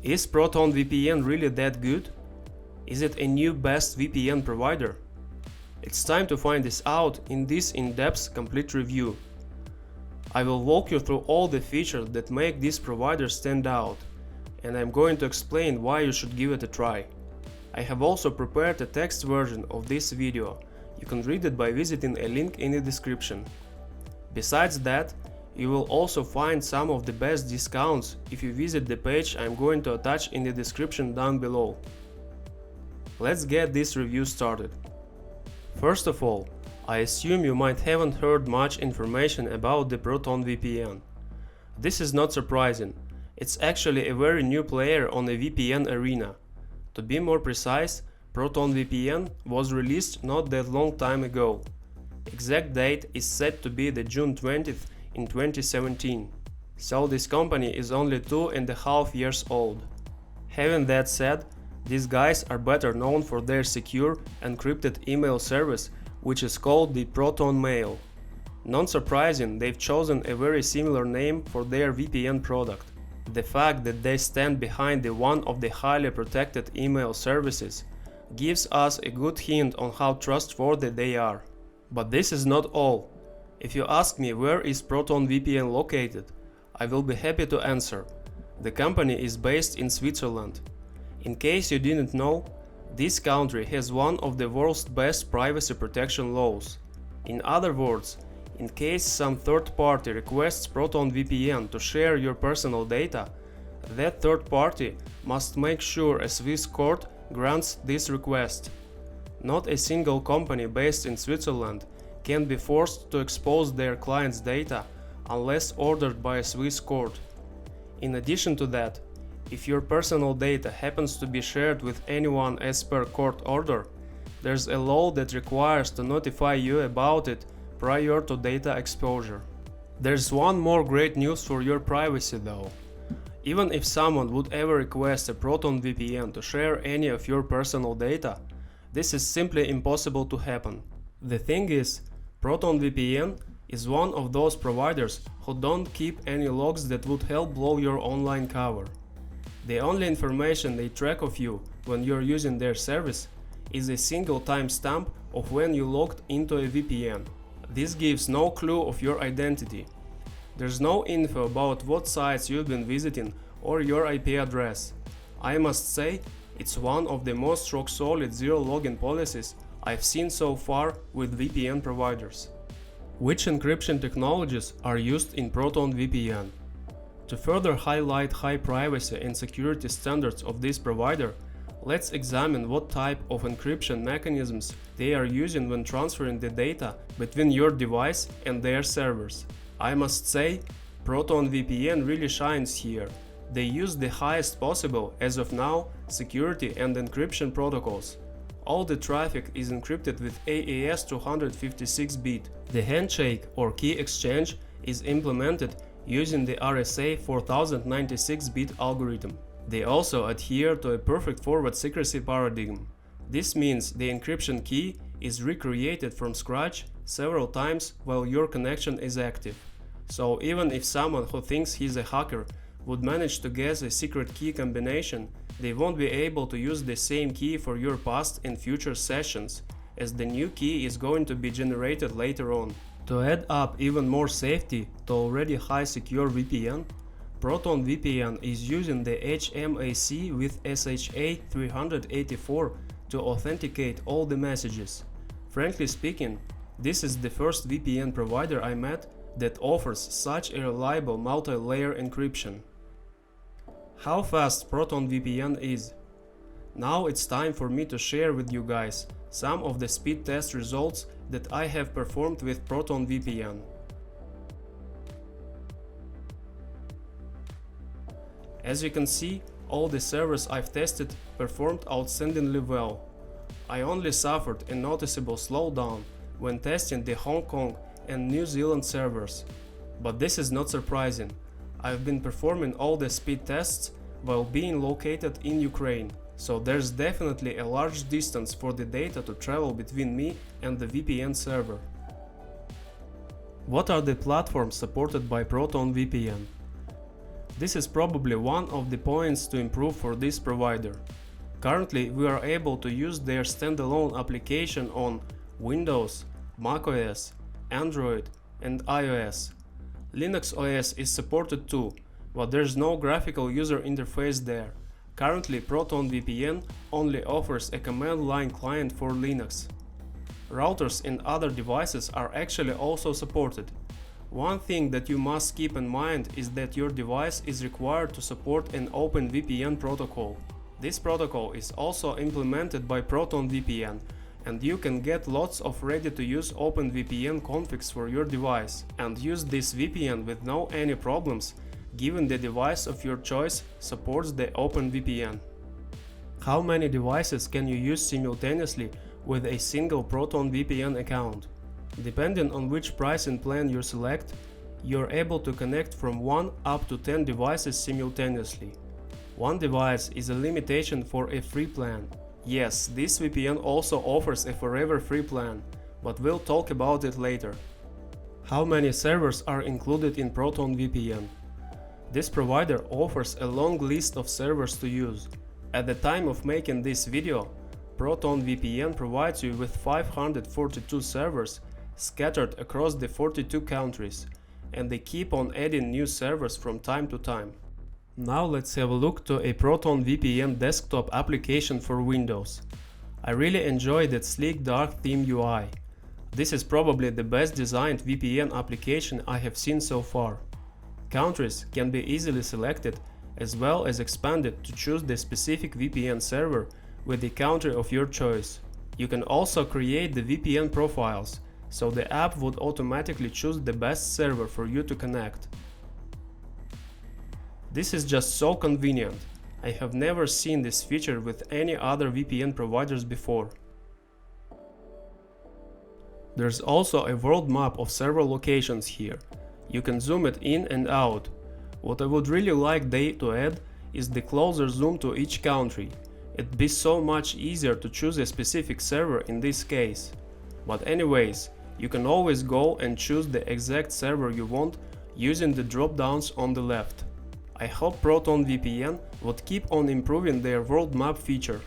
Is Proton VPN really that good? Is it a new best VPN provider? It's time to find this out in this in-depth complete review. I will walk you through all the features that make this provider stand out, and I'm going to explain why you should give it a try. I have also prepared a text version of this video. You can read it by visiting a link in the description. Besides that, you will also find some of the best discounts if you visit the page I'm going to attach in the description down below. Let's get this review started. First of all, I assume you might haven't heard much information about the Proton VPN. This is not surprising. It's actually a very new player on the VPN arena. To be more precise, Proton VPN was released not that long time ago. Exact date is set to be the June 20th in 2017. So this company is only 2.5 years old. Having that said, these guys are better known for their secure encrypted email service, which is called the Proton Mail. Non-surprising, they've chosen a very similar name for their VPN product. The fact that they stand behind one of the highly protected email services gives us a good hint on how trustworthy they are. But this is not all. If you ask me where is Proton VPN located, I will be happy to answer. The company is based in Switzerland. In case you didn't know, this country has one of the world's best privacy protection laws. In other words, in case some third party requests Proton VPN to share your personal data, that third party must make sure a Swiss court grants this request. Not a single company based in Switzerland can be forced to expose their clients' data unless ordered by a Swiss court. In addition to that, if your personal data happens to be shared with anyone as per court order, there's a law that requires to notify you about it prior to data exposure. There's one more great news for your privacy though. Even if someone would ever request a Proton VPN to share any of your personal data, this is simply impossible to happen. The thing is, Proton VPN is one of those providers who don't keep any logs that would help blow your online cover. The only information they track of you when you're using their service is a single timestamp of when you logged into a VPN. This gives no clue of your identity. There's no info about what sites you've been visiting or your IP address. I must say, it's one of the most rock-solid zero login policies I've seen so far with VPN providers. Which encryption technologies are used in Proton VPN? To further highlight high privacy and security standards of this provider, let's examine what type of encryption mechanisms they are using when transferring the data between your device and their servers. I must say, Proton VPN really shines here. They use the highest possible, as of now, security and encryption protocols. All the traffic is encrypted with AES 256-bit. The handshake or key exchange is implemented using the RSA 4096-bit algorithm. They also adhere to a perfect forward secrecy paradigm. This means the encryption key is recreated from scratch several times while your connection is active. So even if someone who thinks he's a hacker would manage to guess a secret key combination, they won't be able to use the same key for your past and future sessions, as the new key is going to be generated later on. To add up even more safety to already high secure VPN, Proton VPN is using the HMAC with SHA 384 to authenticate all the messages. Frankly speaking, this is the first VPN provider I met that offers such a reliable multi-layer encryption. How fast Proton VPN is? Now it's time for me to share with you guys some of the speed test results that I have performed with Proton VPN. As you can see, all the servers I've tested performed outstandingly well. I only suffered a noticeable slowdown when testing the Hong Kong and New Zealand servers. But this is not surprising. I've been performing all the speed tests while being located in Ukraine, so there's definitely a large distance for the data to travel between me and the VPN server. What are the platforms supported by Proton VPN? This is probably one of the points to improve for this provider. Currently, we are able to use their standalone application on Windows, macOS, Android, and iOS. Linux OS is supported too, but there's no graphical user interface there. Currently, Proton VPN only offers a command line client for Linux. Routers in other devices are actually also supported. One thing that you must keep in mind is that your device is required to support an OpenVPN protocol. This protocol is also implemented by Proton VPN, and you can get lots of ready-to-use OpenVPN configs for your device and use this VPN with no any problems, given the device of your choice supports the OpenVPN. How many devices can you use simultaneously with a single Proton VPN account? Depending on which pricing plan you select, you're able to connect from 1 up to 10 devices simultaneously. One device is a limitation for a free plan. Yes, this VPN also offers a forever free plan, but we'll talk about it later. How many servers are included in Proton VPN? This provider offers a long list of servers to use. At the time of making this video, Proton VPN provides you with 542 servers scattered across the 42 countries, and they keep on adding new servers from time to time. Now let's have a look to a Proton VPN desktop application for Windows. I really enjoy that sleek dark theme UI. This is probably the best designed VPN application I have seen so far. Countries can be easily selected as well as expanded to choose the specific VPN server with the country of your choice. You can also create the VPN profiles, so the app would automatically choose the best server for you to connect. This is just so convenient. I have never seen this feature with any other VPN providers before. There's also a world map of several locations here. You can zoom it in and out. What I would really like they to add is the closer zoom to each country. It'd be so much easier to choose a specific server in this case. But anyways, you can always go and choose the exact server you want using the drop-downs on the left. I hope Proton VPN would keep on improving their world map feature.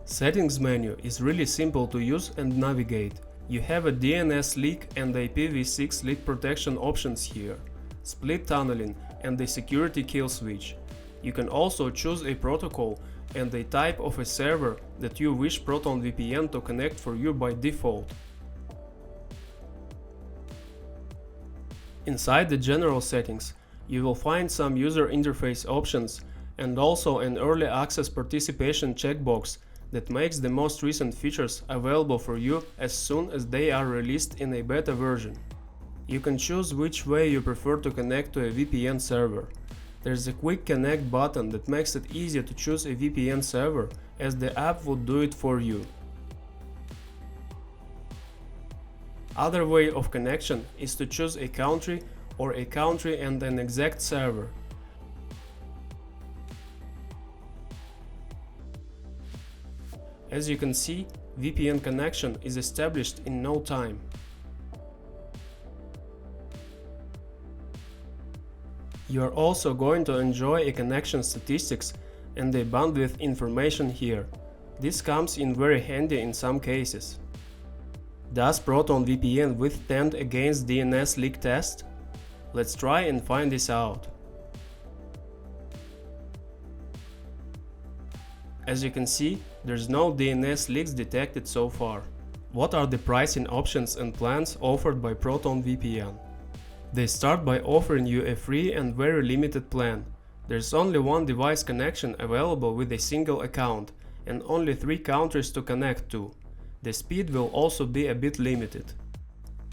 Settings menu is really simple to use and navigate. You have a DNS leak and IPv6 leak protection options here, split tunneling and a security kill switch. You can also choose a protocol and the type of a server that you wish Proton VPN to connect for you by default. Inside the general settings, you will find some user interface options and also an early access participation checkbox that makes the most recent features available for you as soon as they are released in a beta version. You can choose which way you prefer to connect to a VPN server. There's a quick connect button that makes it easier to choose a VPN server, as the app would do it for you. Other way of connection is to choose a country or a country and an exact server. As you can see, VPN connection is established in no time. You are also going to enjoy a connection statistics and the bandwidth information here. This comes in very handy in some cases. Does Proton VPN withstand against DNS leak test? Let's try and find this out. As you can see, there's no DNS leaks detected so far. What are the pricing options and plans offered by Proton VPN? They start by offering you a free and very limited plan. There's only one device connection available with a single account and only 3 countries to connect to. The speed will also be a bit limited.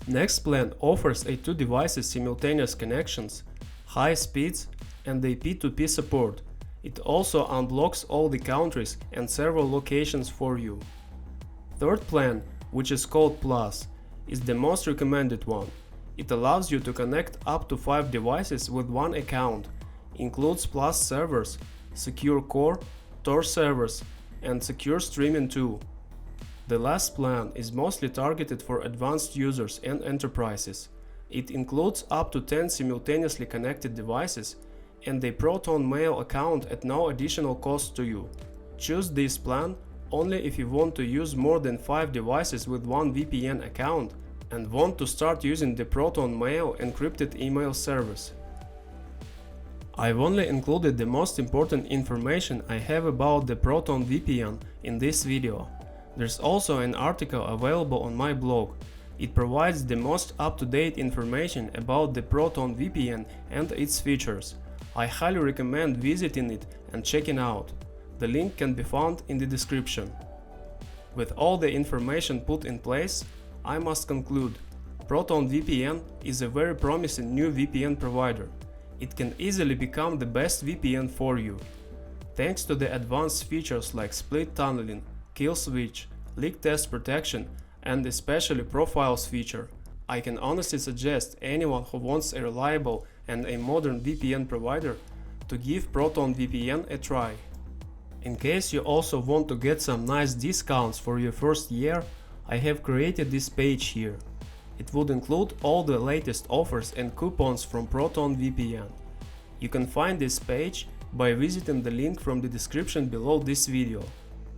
Next plan offers a 2 devices simultaneous connections, high speeds and a P2P support. It also unblocks all the countries and several locations for you. Third plan, which is called Plus, is the most recommended one. It allows you to connect up to 5 devices with one account, includes Plus servers, secure core, Tor servers, and secure streaming too. The last plan is mostly targeted for advanced users and enterprises. It includes up to 10 simultaneously connected devices and a Proton Mail account at no additional cost to you. Choose this plan only if you want to use more than 5 devices with one VPN account and want to start using the Proton Mail encrypted email service. I've only included the most important information I have about the Proton VPN in this video. There's also an article available on my blog. It provides the most up-to-date information about the Proton VPN and its features. I highly recommend visiting it and checking out. The link can be found in the description. With all the information put in place, I must conclude, Proton VPN is a very promising new VPN provider. It can easily become the best VPN for you. Thanks to the advanced features like split tunneling, kill switch, leak test protection, and especially profiles feature, I can honestly suggest anyone who wants a reliable and a modern VPN provider to give Proton VPN a try. In case you also want to get some nice discounts for your first year, I have created this page here. It would include all the latest offers and coupons from Proton VPN. You can find this page by visiting the link from the description below this video.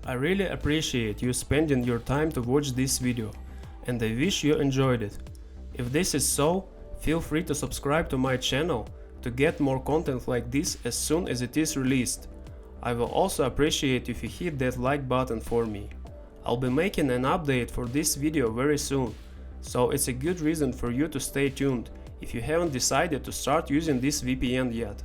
I really appreciate you spending your time to watch this video, and I wish you enjoyed it. If this is so, feel free to subscribe to my channel to get more content like this as soon as it is released. I will also appreciate if you hit that like button for me. I'll be making an update for this video very soon, so it's a good reason for you to stay tuned if you haven't decided to start using this VPN yet.